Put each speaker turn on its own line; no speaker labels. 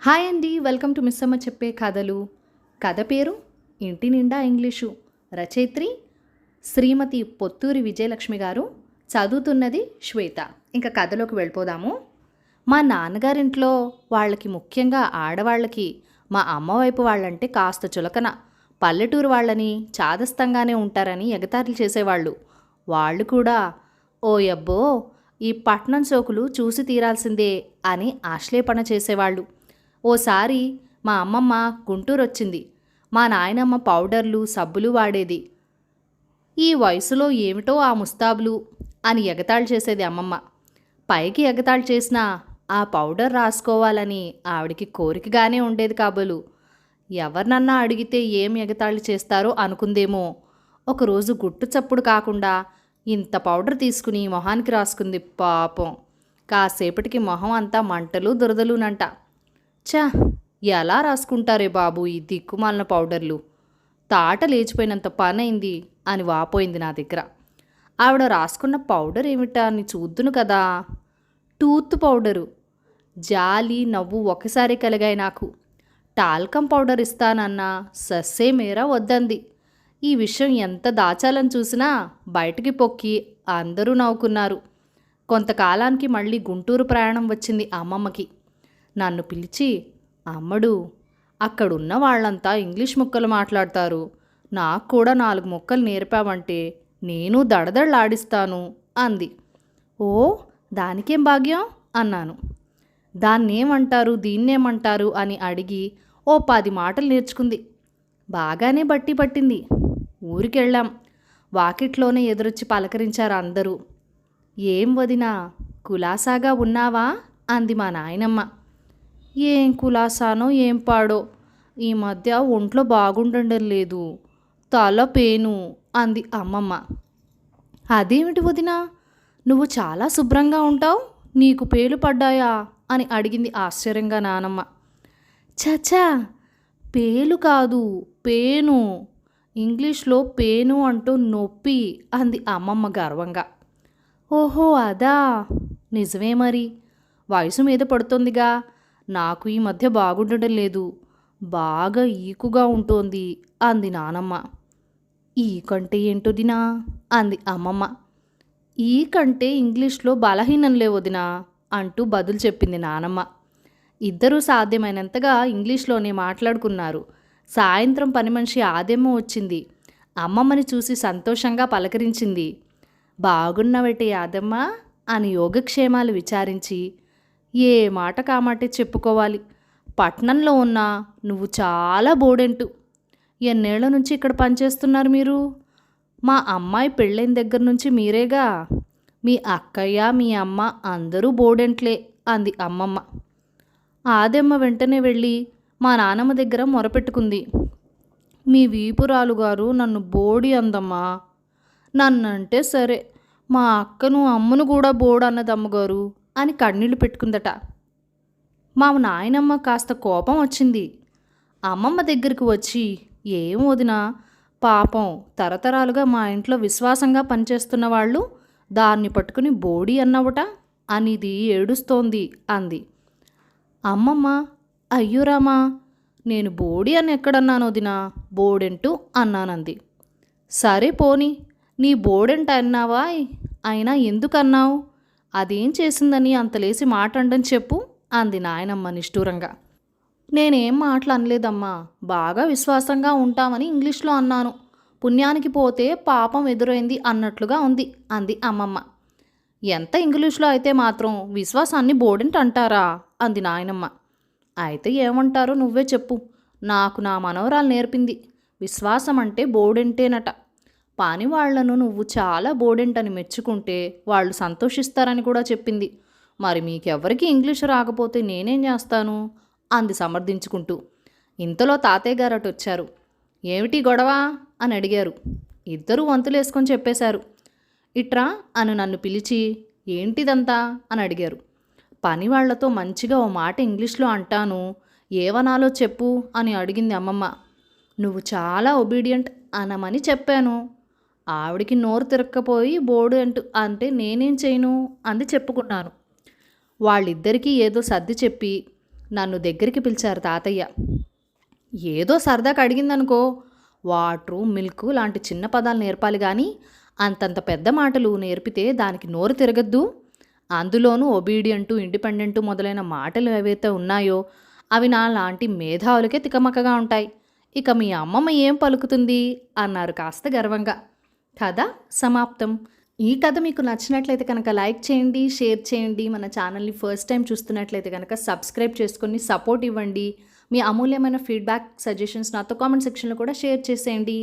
Hi అండి, welcome to Missamma చెప్పే కథలు. కథ పేరు ఇంటి నిండా ఇంగ్లీషు. రచయిత్రి శ్రీమతి పొత్తూరి విజయలక్ష్మి గారు. చదువుతున్నది శ్వేత. ఇంకా కథలోకి వెళ్ళిపోదాము. మా నాన్నగారింట్లో వాళ్ళకి, ముఖ్యంగా ఆడవాళ్ళకి, మా అమ్మ వైపు వాళ్ళంటే కాస్త చులకన. పల్లెటూరు వాళ్ళని చాదస్తంగానే ఉంటారని ఎగతాళి చేసేవాళ్ళు. వాళ్ళు కూడా ఓయబ్బో, ఈ పట్నం సోకులు చూసి తీరాల్సిందే అని ఆశ్లేపణ చేసేవాళ్ళు. ఓసారి మా అమ్మమ్మ గుంటూరు వచ్చింది. మా నాయనమ్మ పౌడర్లు సబ్బులు వాడేది. ఈ వయసులో ఏమిటో ఆ ముస్తాబులు అని ఎగతాళి చేసేది అమ్మమ్మ. పైకి ఎగతాళి చేసినా ఆ పౌడర్ రాసుకోవాలని ఆవిడికి కోరికగానే ఉండేది కాబోలు. ఎవరినన్నా అడిగితే ఏం ఎగతాళి చేస్తారో అనుకుందేమో. ఒకరోజు గుట్టు చప్పుడు కాకుండా ఇంత పౌడర్ తీసుకుని మొహానికి రాసుకుంది పాపం. కాసేపటికి మొహం అంతా మంటలు దురదలునంట. చా, ఎలా రాసుకుంటారే బాబు ఈ దిక్కుమాలిన పౌడర్లు, తాట లేచిపోయినంత పనైంది అని వాపోయింది నా దగ్గర. ఆవిడ రాసుకున్న పౌడర్ ఏమిటా అని చూద్దును కదా. Tooth powder. జాలి నవ్వు ఒకసారి కలిగాయి నాకు. టాల్కమ్ పౌడర్ ఇస్తానన్నా సస్సే మేర వద్దంది. ఈ విషయం ఎంత దాచాలని చూసినా బయటికి పొక్కి అందరూ నవ్వుకున్నారు. కొంతకాలానికి మళ్ళీ గుంటూరు ప్రయాణం వచ్చింది అమ్మమ్మకి. నన్ను పిలిచి, అమ్మడు, అక్కడున్న వాళ్ళంతా ఇంగ్లీష్ ముక్కలు మాట్లాడతారు, నాకు కూడా 4 ముక్కలు నేర్పావంటే నేను దడదళ్ళాడిస్తాను అంది. ఓ, దానికేం భాగ్యం అన్నాను. దాన్నేమంటారు దీన్నేమంటారు అని అడిగి ఓ 10 మాటలు నేర్చుకుంది. బాగానే బట్టి పట్టింది. ఊరికెళ్ళాం. వాకిట్లోనే ఎదురొచ్చి పలకరించారు అందరూ. ఏం వదినా, కులాసాగా ఉన్నావా అంది మా నాయనమ్మ. ఏం కులాసానో ఏం పాడో, ఈ మధ్య ఒంట్లో బాగుండడం లేదు, తల పేను అంది అమ్మమ్మ. అదేమిటి వదినా, నువ్వు చాలా శుభ్రంగా ఉంటావు, నీకు పేలు పడ్డాయా అని అడిగింది ఆశ్చర్యంగా నానమ్మ. చచా, పేలు కాదు, పేను. ఇంగ్లీష్లో పేను అంటూ నొప్పి అంది అమ్మమ్మ గర్వంగా. ఓహో అదా, నిజమే మరి. వయసు మీద పడుతోందిగా, నాకు ఈ మధ్య బాగుండడం లేదు, బాగా ఈకుగా ఉంటోంది అంది నానమ్మ. ఈకంటే ఏంటో దినా అంది అమ్మమ్మ. ఈకంటే ఇంగ్లీష్లో బలహీనంలే వదినా అంటూ బదులు చెప్పింది నానమ్మ. ఇద్దరూ సాధ్యమైనంతగా ఇంగ్లీష్లోనే మాట్లాడుకున్నారు. సాయంత్రం పని మనిషి ఆదెమ్మ వచ్చింది. అమ్మమ్మని చూసి సంతోషంగా పలకరించింది. బాగున్నవటే ఆదమ్మ అని యోగక్షేమాలు విచారించి, ఏ మాట కామాటే చెప్పుకోవాలి, పట్నంలో ఉన్నా నువ్వు చాలా బోడెంటు. ఎన్నేళ్ల నుంచి ఇక్కడ పనిచేస్తున్నారు మీరు? మా అమ్మాయి పెళ్ళైన దగ్గర నుంచి మీరేగా. మీ అక్కయ్య మీ అమ్మ అందరూ బోడెంట్లే అంది అమ్మమ్మ. ఆదెమ్మ వెంటనే వెళ్ళి మా నానమ్మ దగ్గర మొరపెట్టుకుంది. మీ వీపురాలు గారు నన్ను బోడి అందమ్మా. నన్నంటే సరే, మా అక్కను అమ్మను కూడా బోడన్నదమ్మగారు అని కన్నీళ్లు పెట్టుకుందట. మా నాయనమ్మ కాస్త కోపం వచ్చింది. అమ్మమ్మ దగ్గరికి వచ్చి, ఏం వదినా, పాపం తరతరాలుగా మా ఇంట్లో విశ్వాసంగా పనిచేస్తున్న వాళ్ళు దాన్ని పట్టుకుని బోడి అన్నవట అనిది ఏడుస్తోంది అంది. అమ్మమ్మ, అయ్యోరామా, నేను బోడి అని ఎక్కడన్నాను వదినా, బోడెంటు అన్నానంది. సరే పోని, నీ బోడెంట అన్నావా, అయినా ఎందుకన్నావు, అదేం చేసిందని అంతలేసి మాట అండని చెప్పు అంది నాయనమ్మ నిష్ఠూరంగా. నేనేం మాటలు అనలేదమ్మా, బాగా విశ్వాసంగా ఉంటామని ఇంగ్లీష్లో అన్నాను, పుణ్యానికి పోతే పాపం ఎదురైంది అన్నట్లుగా ఉంది అంది అమ్మమ్మ. ఎంత ఇంగ్లీష్లో అయితే మాత్రం విశ్వాసాన్ని బోడెంట్ అంటారా అంది నాయనమ్మ. అయితే ఏమంటారో నువ్వే చెప్పు, నాకు నా మనవరాలు నేర్పింది, విశ్వాసం అంటే బోడెంటేనట. పాని వాళ్లను నువ్వు చాలా బోడెంటని మెచ్చుకుంటే వాళ్ళు సంతోషిస్తారని కూడా చెప్పింది. మరి మీకెవ్వరికి ఇంగ్లీషు రాకపోతే నేనేం చేస్తాను అంది సమర్థించుకుంటూ. ఇంతలో తాతయ్య గారు అటు వచ్చారు. ఏమిటి గొడవ అని అడిగారు. ఇద్దరూ వంతులేసుకొని చెప్పేశారు. ఇట్రా అని నన్ను పిలిచి, ఏంటిదంతా అని అడిగారు. పని వాళ్లతో మంచిగా ఓ మాట ఇంగ్లీష్లో అంటాను, ఏవనాలో చెప్పు అని అడిగింది అమ్మమ్మ. నువ్వు చాలా ఒబీడియంట్ అనమని చెప్పాను. ఆవిడికి నోరు తిరక్కపోయి బోర్డు అంటే నేనేం చేయను అంది చెప్పుకున్నాను. వాళ్ళిద్దరికీ ఏదో సర్ది చెప్పి నన్ను దగ్గరికి పిలిచారు తాతయ్య. ఏదో సరదాగా అడిగిందనుకో, వాటరు, మిల్కు లాంటి చిన్న పదాలు నేర్పాలి గాని, అంతంత పెద్ద మాటలు నేర్పితే దానికి నోరు తిరగద్దు. అందులోనూ ఒబీడియంటు, ఇండిపెండెంటు మొదలైన మాటలు ఏవైతే ఉన్నాయో అవి నా లాంటి మేధావులకే తికమకగా ఉంటాయి. ఇక మీ అమ్మమ్మ ఏం పలుకుతుంది అన్నారు కాస్త గర్వంగా. కథ సమాప్తం. ఈ కథ మీకు నచ్చినట్లయితే కనుక లైక్ చేయండి, షేర్ చేయండి. మన ఛానల్ని ఫస్ట్ టైం చూస్తున్నట్లయితే కనుక సబ్స్క్రైబ్ చేసుకొని సపోర్ట్ ఇవ్వండి. మీ అమూల్యమైన ఫీడ్బ్యాక్, సజెషన్స్ నాతో కామెంట్ సెక్షన్లో కూడా షేర్ చేసేయండి.